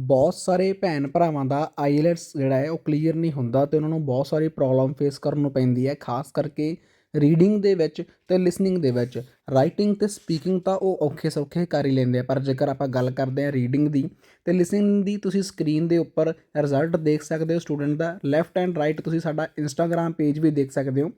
ਬਹੁਤ ਸਾਰੇ ਭੈਣ ਭਰਾਵਾਂ ਦਾ ਆਈਲੈਟਸ ਜਿਹੜਾ ਹੈ ਉਹ ਕਲੀਅਰ ਨਹੀਂ ਹੁੰਦਾ ਅਤੇ ਉਹਨਾਂ ਨੂੰ ਬਹੁਤ ਸਾਰੀ ਪ੍ਰੋਬਲਮ ਫੇਸ ਕਰਨ ਨੂੰ ਪੈਂਦੀ ਹੈ, ਖਾਸ ਕਰਕੇ ਰੀਡਿੰਗ ਦੇ ਵਿੱਚ ਅਤੇ ਲਿਸਨਿੰਗ ਦੇ ਵਿੱਚ। ਰਾਈਟਿੰਗ ਅਤੇ ਸਪੀਕਿੰਗ ਤਾਂ ਉਹ ਔਖੇ ਸੌਖੇ ਕਰ ਹੀ ਲੈਂਦੇ ਆ, ਪਰ ਜੇਕਰ ਆਪਾਂ ਗੱਲ ਕਰਦੇ ਹਾਂ ਰੀਡਿੰਗ ਦੀ ਅਤੇ ਲਿਸਨਿੰਗ ਦੀ, ਤੁਸੀਂ ਸਕਰੀਨ ਦੇ ਉੱਪਰ ਰਿਜ਼ਲਟ ਦੇਖ ਸਕਦੇ ਹੋ ਸਟੂਡੈਂਟ ਦਾ। ਲੈਫਟ ਐਂਡ ਰਾਈਟ ਤੁਸੀਂ ਸਾਡਾ ਇੰਸਟਾਗ੍ਰਾਮ ਪੇਜ ਵੀ ਦੇਖ ਸਕਦੇ ਹੋ,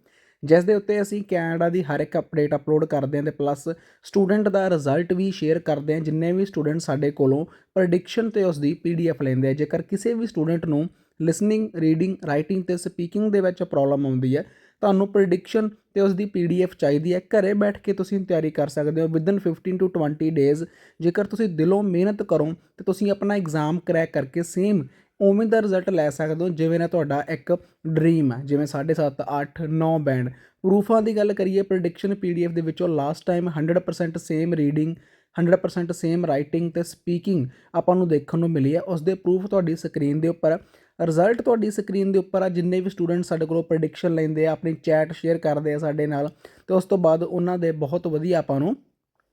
ਜਿਸ ਦੇ ਉੱਤੇ ਅਸੀਂ ਕੈਨੇਡਾ ਦੀ ਹਰ ਇੱਕ ਅਪਡੇਟ ਅਪਲੋਡ ਕਰਦੇ ਹਾਂ ਅਤੇ ਪਲੱਸ ਸਟੂਡੈਂਟ ਦਾ ਰਿਜ਼ਲਟ ਵੀ ਸ਼ੇਅਰ ਕਰਦੇ ਹਾਂ। ਜਿੰਨੇ ਵੀ ਸਟੂਡੈਂਟ ਸਾਡੇ ਕੋਲੋਂ ਪ੍ਰੈਡਿਕਸ਼ਨ ਅਤੇ ਉਸ ਦੀ PDF ਲੈਂਦੇ ਆ, ਜੇਕਰ ਕਿਸੇ ਵੀ ਸਟੂਡੈਂਟ ਨੂੰ ਲਿਸਨਿੰਗ, ਰੀਡਿੰਗ, ਰਾਈਟਿੰਗ ਅਤੇ ਸਪੀਕਿੰਗ ਦੇ ਵਿੱਚ ਪ੍ਰੋਬਲਮ ਆਉਂਦੀ ਹੈ, ਤੁਹਾਨੂੰ ਪ੍ਰੈਡਿਕਸ਼ਨ ਅਤੇ ਉਸ ਦੀ PDF ਚਾਹੀਦੀ ਹੈ, ਘਰੇ ਬੈਠ ਕੇ ਤੁਸੀਂ ਤਿਆਰੀ ਕਰ ਸਕਦੇ ਹੋ ਵਿਦਨ 15 to 20 ਡੇਜ਼। ਜੇਕਰ ਤੁਸੀਂ ਦਿਲੋਂ ਮਿਹਨਤ ਕਰੋ ਤਾਂ ਤੁਸੀਂ ਆਪਣਾ ਐਗਜ਼ਾਮ ਕਰੈਕ ਕਰਕੇ ਸੇਮ ਉਵੇਂ ਦਾ ਰਿਜ਼ਲਟ ਲੈ ਸਕਦੇ ਹੋ ਜਿਵੇਂ ਨਾ ਤੁਹਾਡਾ ਇੱਕ ਡਰੀਮ ਹੈ, ਜਿਵੇਂ 7.5, 8, 9 ਬੈਂਡ। ਪ੍ਰੂਫਾਂ ਦੀ ਗੱਲ ਕਰੀਏ, ਪ੍ਰੈਡਿਕਸ਼ਨ PDF ਦੇ ਵਿੱਚੋਂ last time 100% same reading, 100% same writing ਅਤੇ ਸਪੀਕਿੰਗ ਆਪਾਂ ਨੂੰ ਦੇਖਣ ਨੂੰ ਮਿਲੀ ਹੈ। ਉਸ ਦੇ ਪ੍ਰੂਫ ਤੁਹਾਡੀ ਸਕਰੀਨ ਦੇ ਉੱਪਰ, ਰਿਜ਼ਲਟ ਤੁਹਾਡੀ ਸਕਰੀਨ ਦੇ ਉੱਪਰ ਆ। ਜਿੰਨੇ ਵੀ ਸਟੂਡੈਂਟ ਸਾਡੇ ਕੋਲੋਂ ਪ੍ਰੈਡਿਕਸ਼ਨ ਲੈਂਦੇ ਆ, ਆਪਣੀ ਚੈਟ ਸ਼ੇਅਰ ਕਰਦੇ ਆ ਸਾਡੇ ਨਾਲ, ਅਤੇ ਉਸ ਤੋਂ ਬਾਅਦ ਉਹਨਾਂ ਦੇ ਬਹੁਤ ਵਧੀਆ ਆਪਾਂ ਨੂੰ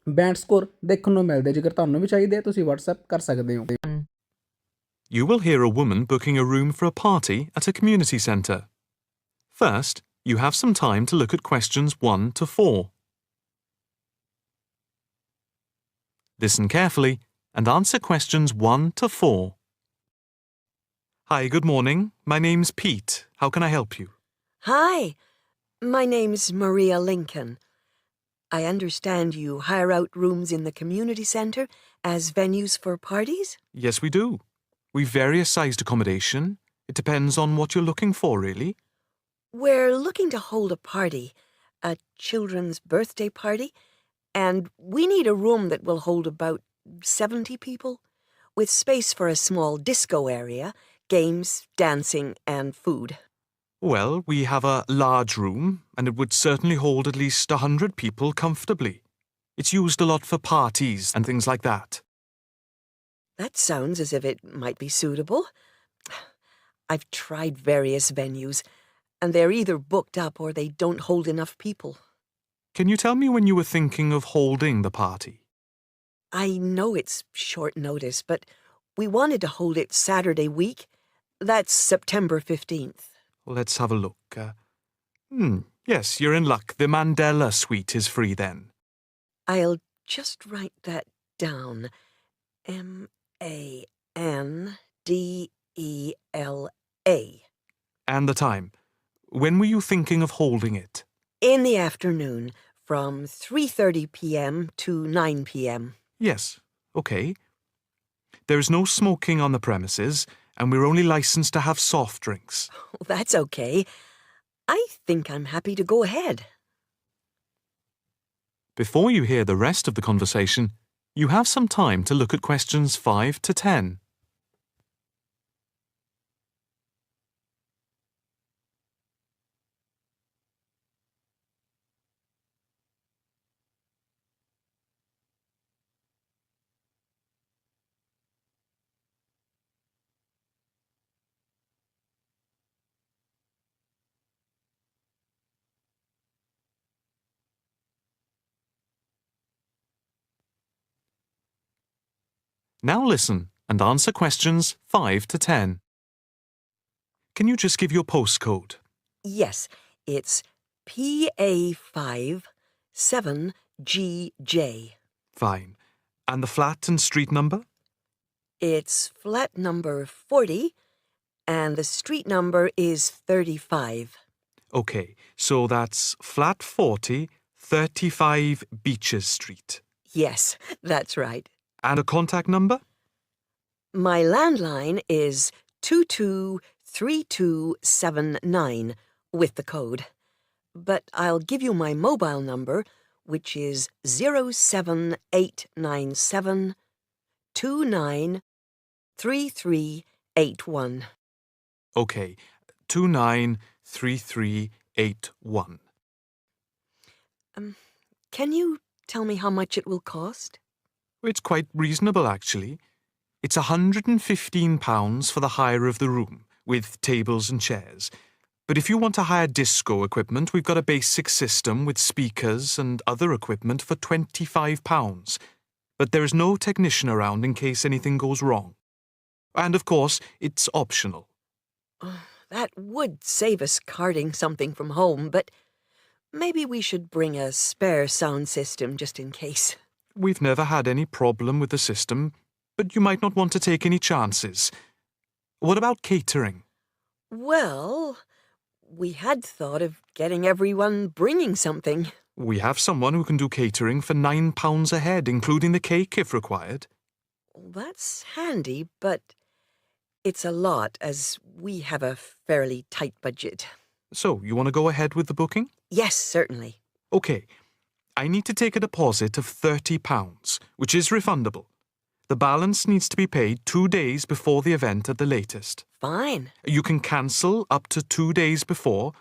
ਬੈਂਡ ਸਕੋਰ ਦੇਖਣ ਨੂੰ ਮਿਲਦੇ। ਜੇਕਰ ਤੁਹਾਨੂੰ ਵੀ ਚਾਹੀਦੇ ਆ ਤੁਸੀਂ WhatsApp ਕਰ ਸਕਦੇ ਹੋ। You will hear a woman booking a room for a party at a community centre. First, you have some time to look at questions 1 to 4. Listen carefully and answer questions 1 to 4. Hi, good morning. My name's Pete. How can I help you? Hi, my name's Maria Lincoln. I understand you hire out rooms in the community centre as venues for parties? Yes, we do. We've various sized accommodation. It depends on what you're looking for, really. We're looking to hold a party, a children's birthday party, and we need a room that will hold about 70 people, with space for a small disco area, games, dancing, and food. Well, we have a large room, and it would certainly hold at least 100 people comfortably. It's used a lot for parties and things like that. That sounds as if it might be suitable. I've tried various venues, and they're either booked up or they don't hold enough people. Can you tell me when you were thinking of holding the party? I know it's short notice, but we wanted to hold it Saturday week. That's September 15th. Let's have a look. Yes, you're in luck. The Mandela suite is free then. I'll just write that down. Mandela. And the time. When were you thinking of holding it? In the afternoon, from 3:30 p.m. to 9 p.m. Yes, okay. There is no smoking on the premises, and we're only licensed to have soft drinks. That's okay. I think I'm happy to go ahead. Before you hear the rest of the conversation, you have some time to look at questions 5 to 10. Now listen and answer questions 5 to 10. Can you just give your postcode? Yes, it's PA5 7GJ. Fine. And the flat and street number? It's flat number 40, and the street number is 35. Okay, so that's flat 40, 35 Beaches Street. Yes, that's right. And a contact number? My landline is 223279 with the code. But I'll give you my mobile number, which is 07897 293381. Okay, 293381. Can you tell me how much it will cost? It's quite reasonable, actually. It's £115 for the hire of the room, with tables and chairs. But if you want to hire disco equipment, we've got a basic system with speakers and other equipment for £25. But there is no technician around in case anything goes wrong. And of course, it's optional. Oh, that would save us carting something from home, but maybe we should bring a spare sound system just in case. We've never had any problem with the system, but you might not want to take any chances. What about catering? Well, we had thought of getting everyone bringing something. We have someone who can do catering for £9 a head, including the cake if required. That's handy, but it's a lot as we have a fairly tight budget. So, you want to go ahead with the booking? Yes, certainly. OK. I need to take a deposit of £30, which is refundable. The balance needs to be paid 2 days before the event at the latest. Fine. You can cancel up to 2 days before,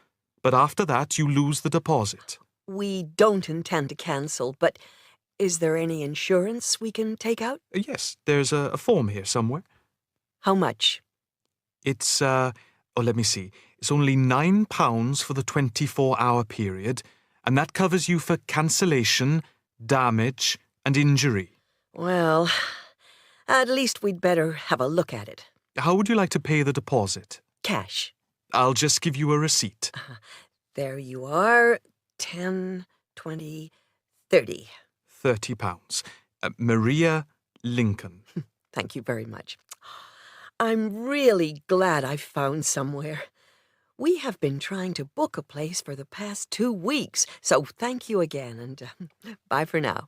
but after that you lose the deposit. We don't intend to cancel, but is there any insurance we can take out? Yes, there's a form here somewhere. How much? It's, let me see. It's only £9 for the 24-hour period, and that covers you for cancellation, damage, and injury. Well, at least we'd better have a look at it. How would you like to pay the deposit? Cash. I'll just give you a receipt. There you are. 10, 20, 30. £30. Maria Lincoln. Thank you very much. I'm really glad I found somewhere. We have been trying to book a place for the past 2 weeks, so thank you again, and bye for now.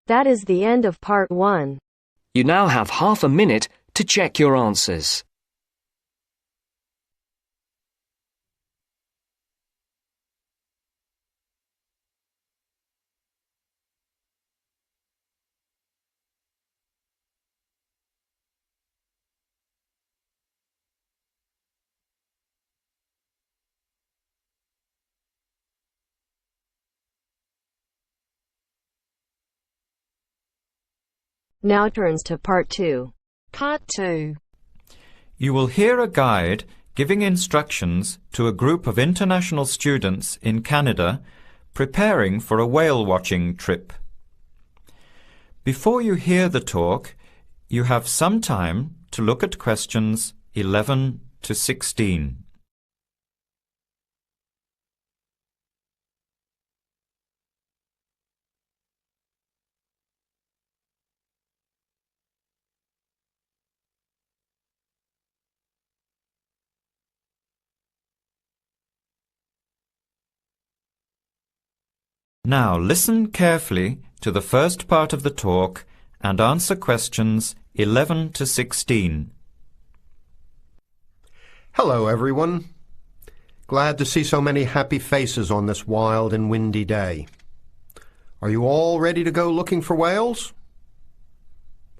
That is the end of part 1. You now have half a minute to check your answers. Now turns to part 2. Part 2. You will hear a guide giving instructions to a group of international students in Canada preparing for a whale-watching trip. Before you hear the talk, you have some time to look at questions 11 to 16. Now listen carefully to the first part of the talk and answer questions 11 to 16. Hello, everyone. Glad to see so many happy faces on this wild and windy day. Are you all ready to go looking for whales?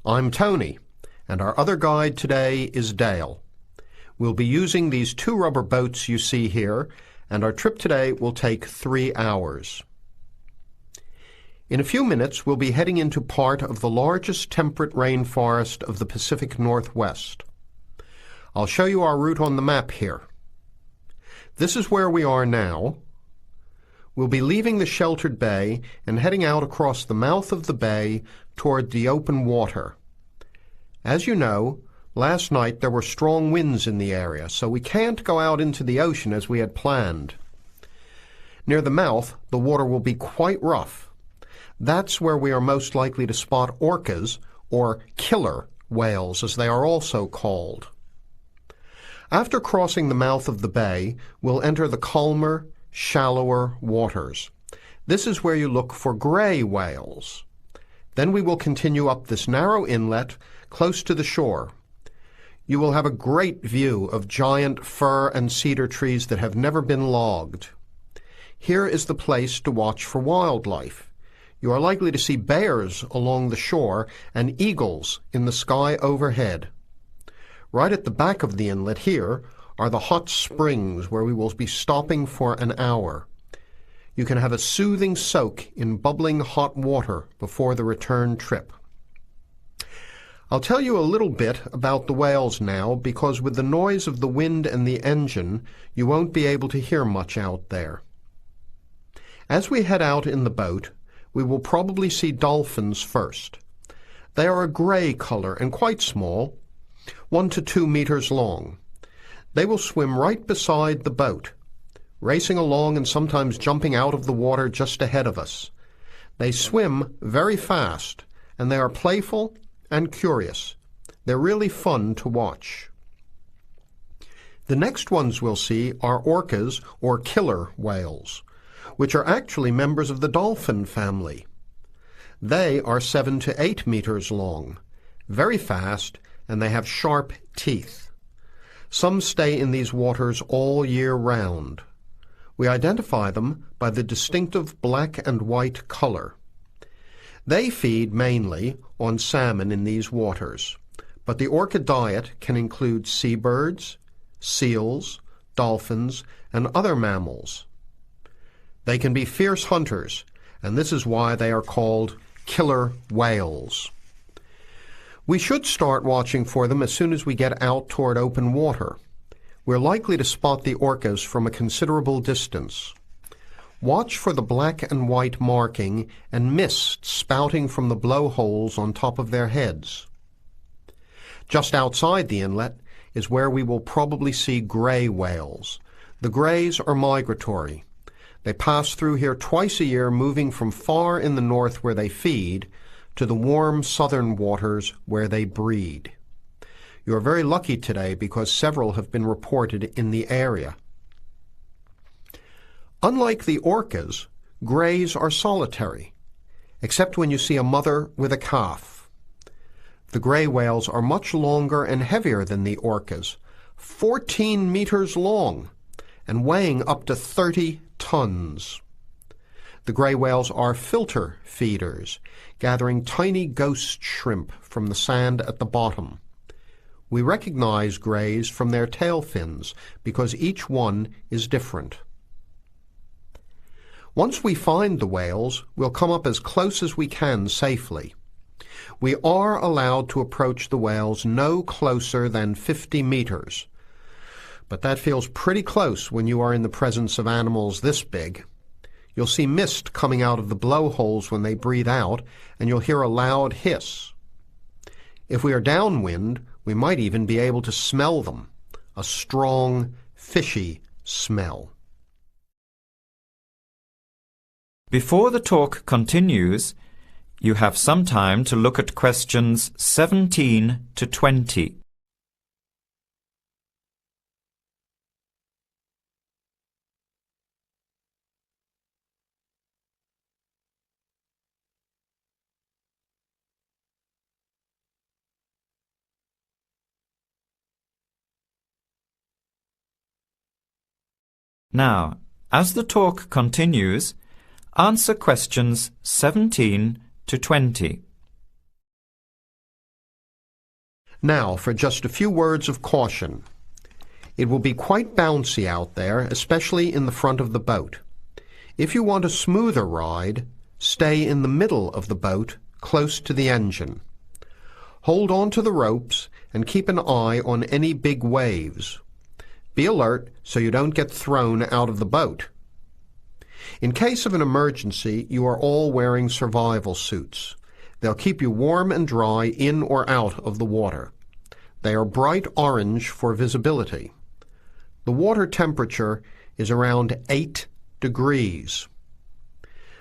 I'm Tony, and our other guide today is Dale. We'll be using these 2 rubber boats you see here, and our trip today will take 3 hours. In a few minutes, we'll be heading into part of the largest temperate rainforest of the Pacific Northwest. I'll show you our route on the map here. This is where we are now. We'll be leaving the sheltered bay and heading out across the mouth of the bay toward the open water. As you know, last night there were strong winds in the area, so we can't go out into the ocean as we had planned. Near the mouth, the water will be quite rough. That's where we are most likely to spot orcas, or killer whales as they are also called. After crossing the mouth of the bay, we'll enter the calmer, shallower waters. This is where you look for gray whales. Then we will continue up this narrow inlet close to the shore. You will have a great view of giant fir and cedar trees that have never been logged. Here is the place to watch for wildlife. You are likely to see bears along the shore and eagles in the sky overhead. Right at the back of the inlet here are the hot springs where we will be stopping for an hour. You can have a soothing soak in bubbling hot water before the return trip. I'll tell you a little bit about the whales now, because with the noise of the wind and the engine, you won't be able to hear much out there. As we head out in the boat, we will probably see dolphins first. They are a grey colour and quite small, 1 to 2 meters long. They will swim right beside the boat, racing along and sometimes jumping out of the water just ahead of us. They swim very fast, and they are playful and curious. They're really fun to watch. The next ones we'll see are orcas, or killer whales, which are actually members of the dolphin family. They are 7 to 8 meters long, very fast, and they have sharp teeth. Some stay in these waters all year round. We identify them by the distinctive black and white color. They feed mainly on salmon in these waters, but the orca diet can include seabirds, seals, dolphins, and other mammals. They can be fierce hunters, and this is why they are called killer whales. We should start watching for them as soon as we get out toward open water. We're likely to spot the orcas from a considerable distance. Watch for the black and white marking and mist spouting from the blowholes on top of their heads. Just outside the inlet is where we will probably see gray whales. The grays are migratory. They pass through here twice a year, moving from far in the north where they feed to the warm southern waters where they breed. You are very lucky today because several have been reported in the area. Unlike the orcas, grays are solitary, except when you see a mother with a calf. The gray whales are much longer and heavier than the orcas, 14 meters long and weighing up to 30 tons. The gray whales are filter feeders, gathering tiny ghost shrimp from the sand at the bottom. We recognize grays from their tail fins because each one is different. Once we find the whales, we'll come up as close as we can safely. We are allowed to approach the whales no closer than 50 meters, but that feels pretty close when you are in the presence of animals this big. You'll see mist coming out of the blowholes when they breathe out, and you'll hear a loud hiss. If we are downwind, we might even be able to smell them, a strong, fishy smell. Before the talk continues, you have some time to look at questions 17 to 20. Now, as the talk continues, answer questions 17 to 20. Now, for just a few words of caution. It will be quite bouncy out there, especially in the front of the boat. If you want a smoother ride, stay in the middle of the boat, close to the engine. Hold on to the ropes and keep an eye on any big waves. Be alert so you don't get thrown out of the boat. In case of an emergency, you are all wearing survival suits. They'll keep you warm and dry in or out of the water. They are bright orange for visibility. The water temperature is around 8 degrees.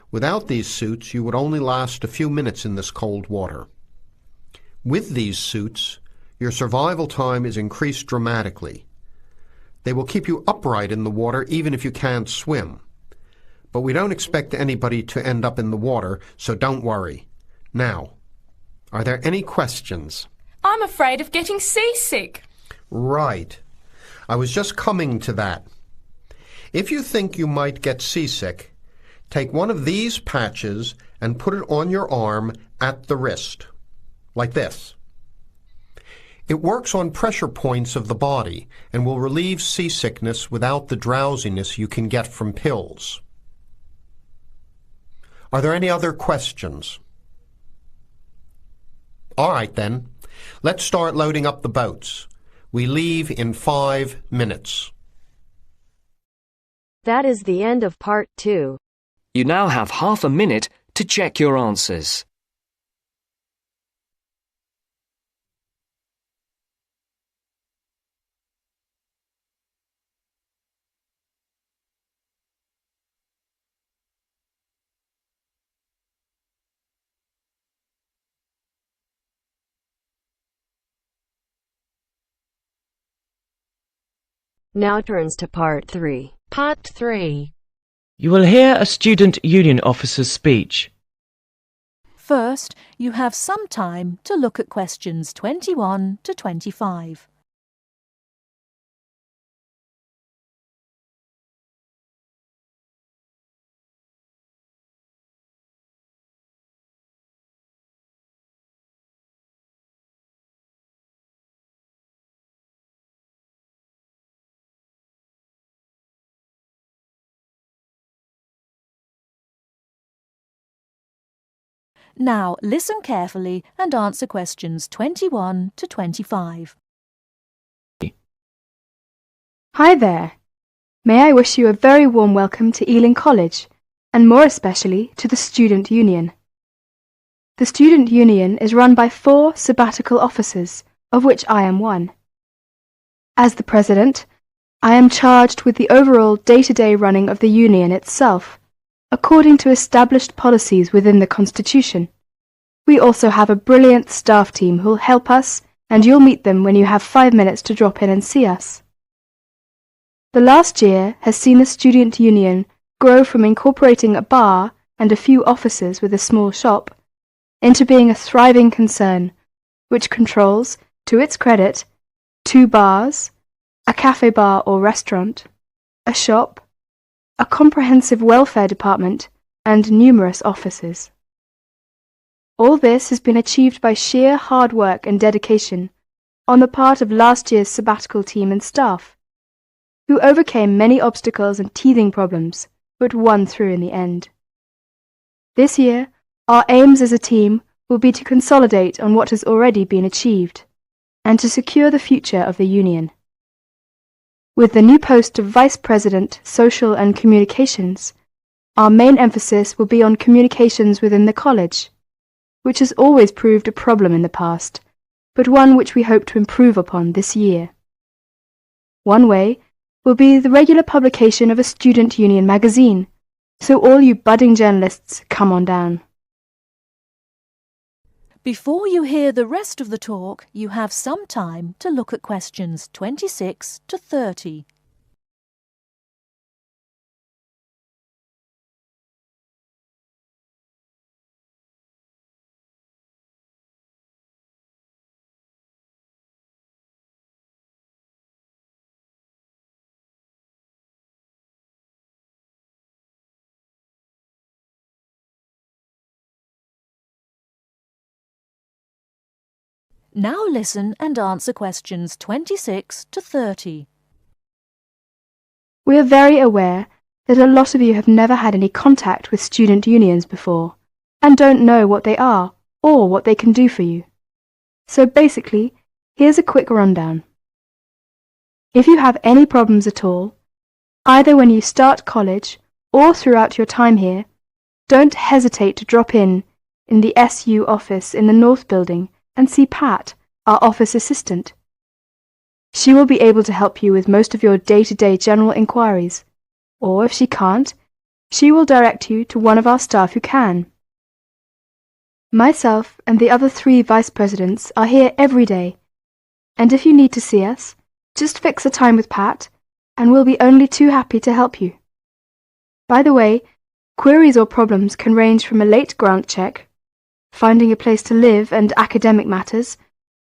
Without these suits, you would only last a few minutes in this cold water. With these suits, your survival time is increased dramatically. They will keep you upright in the water even if you can't swim. But we don't expect anybody to end up in the water, so don't worry. Now, are there any questions? I'm afraid of getting seasick. Right. I was just coming to that. If you think you might get seasick, take one of these patches and put it on your arm at the wrist, like this. It works on pressure points of the body and will relieve seasickness without the drowsiness you can get from pills. Are there any other questions? All right then, let's start loading up the boats. We leave in 5 minutes. That is the end of part 2. You now have half a minute to check your answers. Now turns to part 3. Part 3. You will hear a student union officer's speech. First, you have some time to look at questions 21 to 25. Now listen carefully and answer questions 21 to 25. Hi there. May I wish you a very warm welcome to Ealing College, and more especially to the Student Union. The Student Union is run by 4 sabbatical officers, of which I am one. As the President, I am charged with the overall day-to-day running of the Union itself, according to established policies within the Constitution. We also have a brilliant staff team who'll help us, and you'll meet them when you have 5 minutes to drop in and see us. The last year has seen the Student Union grow from incorporating a bar and a few offices with a small shop into being a thriving concern, which controls, to its credit, 2 bars, a cafe bar or restaurant, a shop, a comprehensive welfare department, and numerous offices. All this has been achieved by sheer hard work and dedication on the part of last year's sabbatical team and staff, who overcame many obstacles and teething problems, but won through in the end. This year, our aims as a team will be to consolidate on what has already been achieved, and to secure the future of the Union. With the new post of Vice President, Social and Communications, our main emphasis will be on communications within the college, which has always proved a problem in the past, but one which we hope to improve upon this year. One way will be the regular publication of a Student Union magazine, so all you budding journalists, come on down. Before you hear the rest of the talk, you have some time to look at questions 26 to 30. Now listen and answer questions 26 to 30. We are very aware that a lot of you have never had any contact with student unions before, and don't know what they are or what they can do for you. So basically, here's a quick rundown. If you have any problems at all, either when you start college or throughout your time here, don't hesitate to drop in the SU office in the North Building and see Pat, our office assistant. She will be able to help you with most of your day-to-day general inquiries, or if she can't, she will direct you to one of our staff who can. Myself and the other 3 vice presidents are here every day, and if you need to see us, just fix a time with Pat, and we'll be only too happy to help you. By the way, queries or problems can range from a late grant check, finding a place to live and academic matters,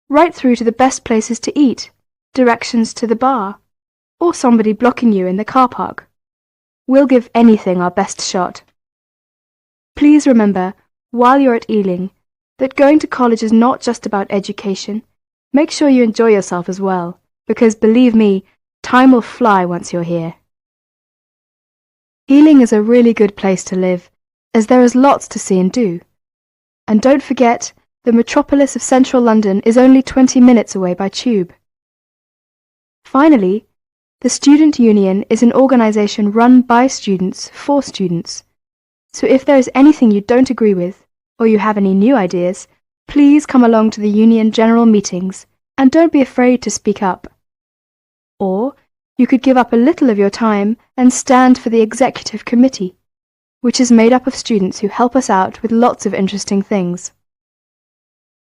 right through to the best places to eat, directions to the bar, or somebody blocking you in the car park. We'll give anything our best shot. Please remember, while you're at Ealing, that going to college is not just about education. Make sure you enjoy yourself as well, because believe me, time will fly once you're here. Ealing is a really good place to live, as there is lots to see and do. And don't forget, the metropolis of central London is only 20 minutes away by tube. Finally, the Student Union is an organisation run by students for students. So if there is anything you don't agree with, or you have any new ideas, please come along to the Union General Meetings and don't be afraid to speak up. Or you could give up a little of your time and stand for the Executive Committee, which is made up of students who help us out with lots of interesting things.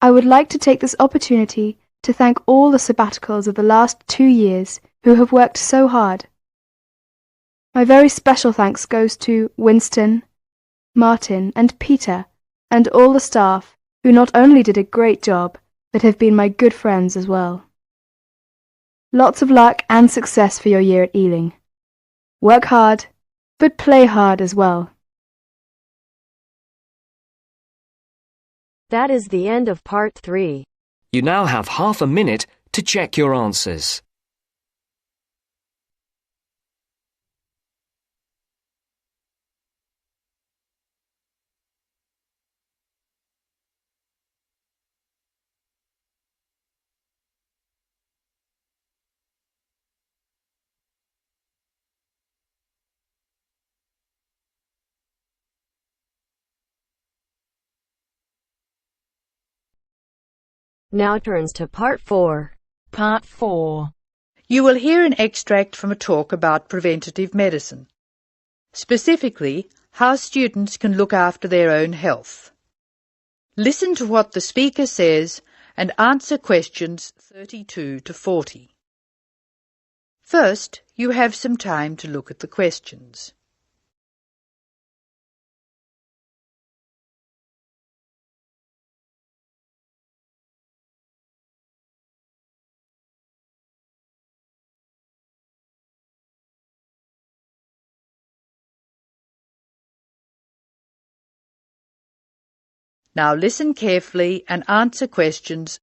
I would like to take this opportunity to thank all the sabbaticals of the last 2 years who have worked so hard. My very special thanks goes to Winston, Martin and Peter and all the staff who not only did a great job, but have been my good friends as well. Lots of luck and success for your year at Ealing. Work hard, but play hard as well. That is the end of part 3. You now have half a minute to check your answers. Now turns to part 4. Part 4. You will hear an extract from a talk about preventative medicine. Specifically, how students can look after their own health. Listen to what the speaker says and answer questions 32 to 40. First, you have some time to look at the questions. Now listen carefully and answer questions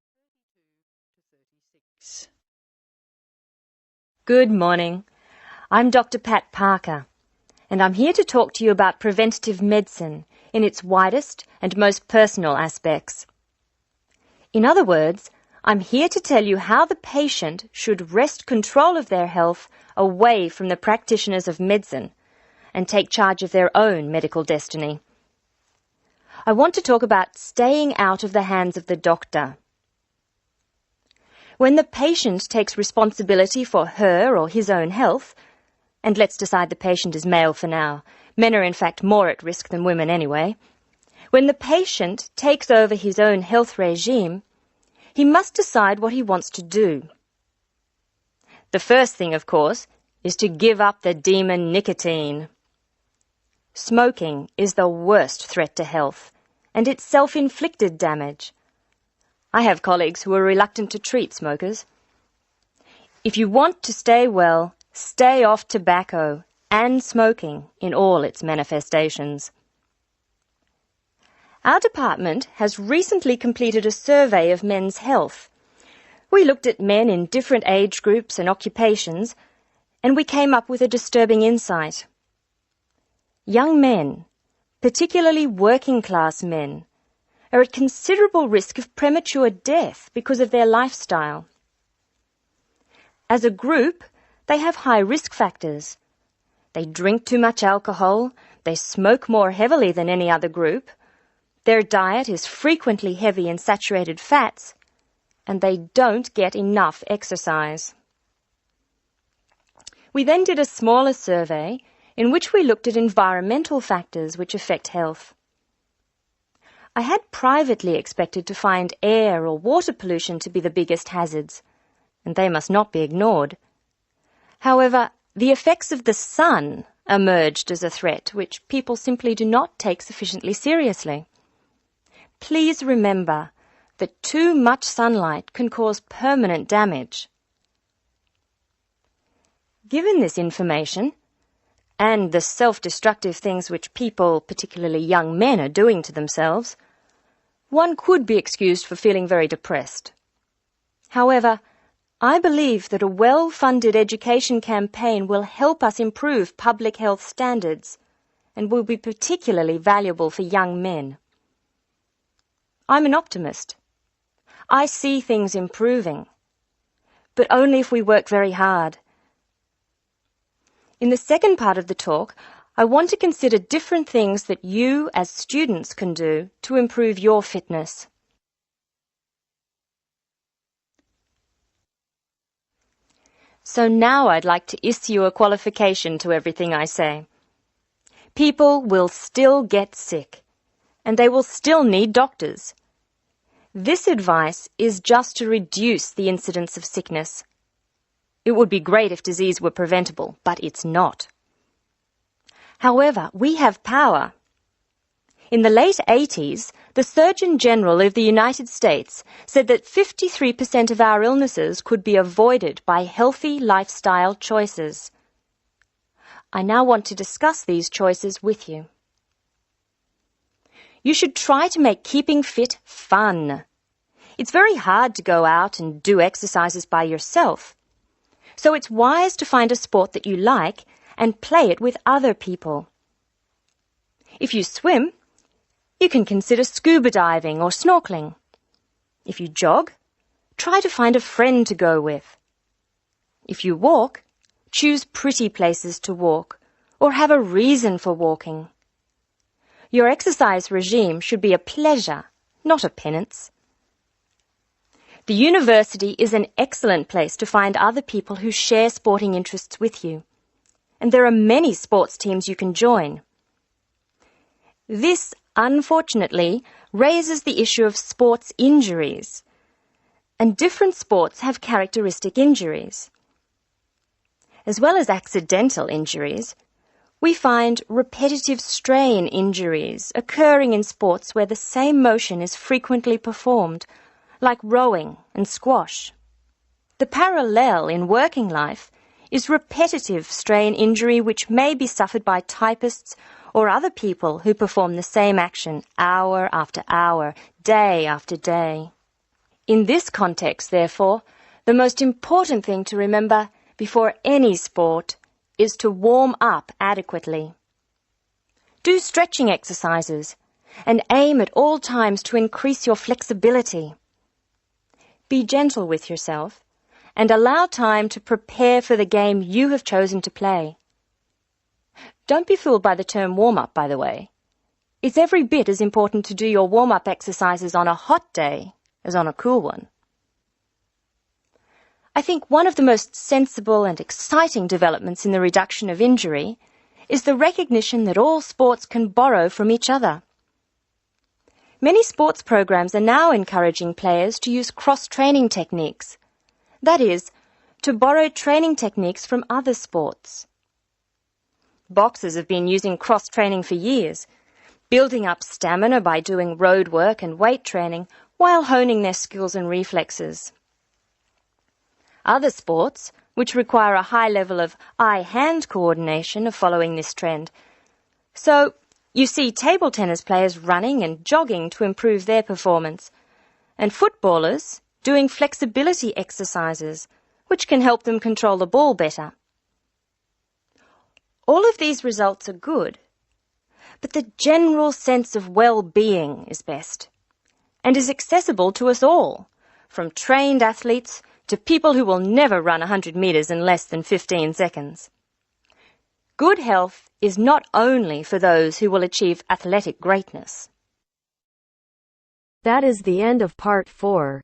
36. Good morning. I'm Dr. Pat Parker, and I'm here to talk to you about preventative medicine in its widest and most personal aspects. In other words, I'm here to tell you how the patient should wrest control of their health away from the practitioners of medicine and take charge of their own medical destiny. I want to talk about staying out of the hands of the doctor. When the patient takes responsibility for her or his own health, and let's decide the patient is male for now, men are in fact more at risk than women anyway, when the patient takes over his own health regime, he must decide what he wants to do. The first thing, of course, is to give up the demon nicotine. Smoking is the worst threat to health, and it's self-inflicted damage. I have colleagues who are reluctant to treat smokers. If you want to stay well, stay off tobacco and smoking in all its manifestations. Our department has recently completed a survey of men's health. We looked at men in different age groups and occupations, and we came up with a disturbing insight. Young men, particularly working-class men, are at considerable risk of premature death because of their lifestyle. As a group, they have high risk factors. They drink too much alcohol, they smoke more heavily than any other group, their diet is frequently heavy in saturated fats, and they don't get enough exercise. We then did a smaller survey in which we looked at environmental factors which affect health. I had privately expected to find air or water pollution to be the biggest hazards, and they must not be ignored. However, the effects of the sun emerged as a threat which people simply do not take sufficiently seriously. Please remember that too much sunlight can cause permanent damage. Given this information, and the self-destructive things which people, particularly young men, are doing to themselves, one could be excused for feeling very depressed. However, I believe that a well-funded education campaign will help us improve public health standards and will be particularly valuable for young men. I'm an optimist. I see things improving, but only if we work very hard. In the second part of the talk, I want to consider different things that you as students can do to improve your fitness. So now I'd like to issue a qualification to everything I say. People will still get sick, and they will still need doctors. This advice is just to reduce the incidence of sickness. It would be great if disease were preventable, but it's not. However, we have power. In the late 80s, the Surgeon General of the United States said that 53% of our illnesses could be avoided by healthy lifestyle choices. I now want to discuss these choices with you. You should try to make keeping fit fun. It's very hard to go out and do exercises by yourself. So it's wise to find a sport that you like and play it with other people. If you swim, you can consider scuba diving or snorkeling. If you jog, try to find a friend to go with. If you walk, choose pretty places to walk or have a reason for walking. Your exercise regime should be a pleasure, not a penance. The university is an excellent place to find other people who share sporting interests with you, and there are many sports teams you can join. This, unfortunately, raises the issue of sports injuries, and different sports have characteristic injuries. As well as accidental injuries, we find repetitive strain injuries occurring in sports where the same motion is frequently performed, like rowing and squash. The parallel in working life is repetitive strain injury which may be suffered by typists or other people who perform the same action hour after hour, day after day. In this context, therefore, the most important thing to remember before any sport is to warm up adequately. Do stretching exercises and aim at all times to increase your flexibility. Be gentle with yourself and allow time to prepare for the game you have chosen to play. Don't be fooled by the term warm-up, by the way. It's every bit as important to do your warm-up exercises on a hot day as on a cool one. I think one of the most sensible and exciting developments in the reduction of injury is the recognition that all sports can borrow from each other. Many sports programs are now encouraging players to use cross-training techniques. That is, to borrow training techniques from other sports. Boxers have been using cross-training for years, building up stamina by doing road work and weight training while honing their skills and reflexes. Other sports, which require a high level of eye-hand coordination, are following this trend. So, you see table tennis players running and jogging to improve their performance, and footballers doing flexibility exercises, which can help them control the ball better. All of these results are good, but the general sense of well-being is best, and is accessible to us all, from trained athletes to people who will never run 100 meters in less than 15 seconds. Good health is not only for those who will achieve athletic greatness. That is the end of part 4.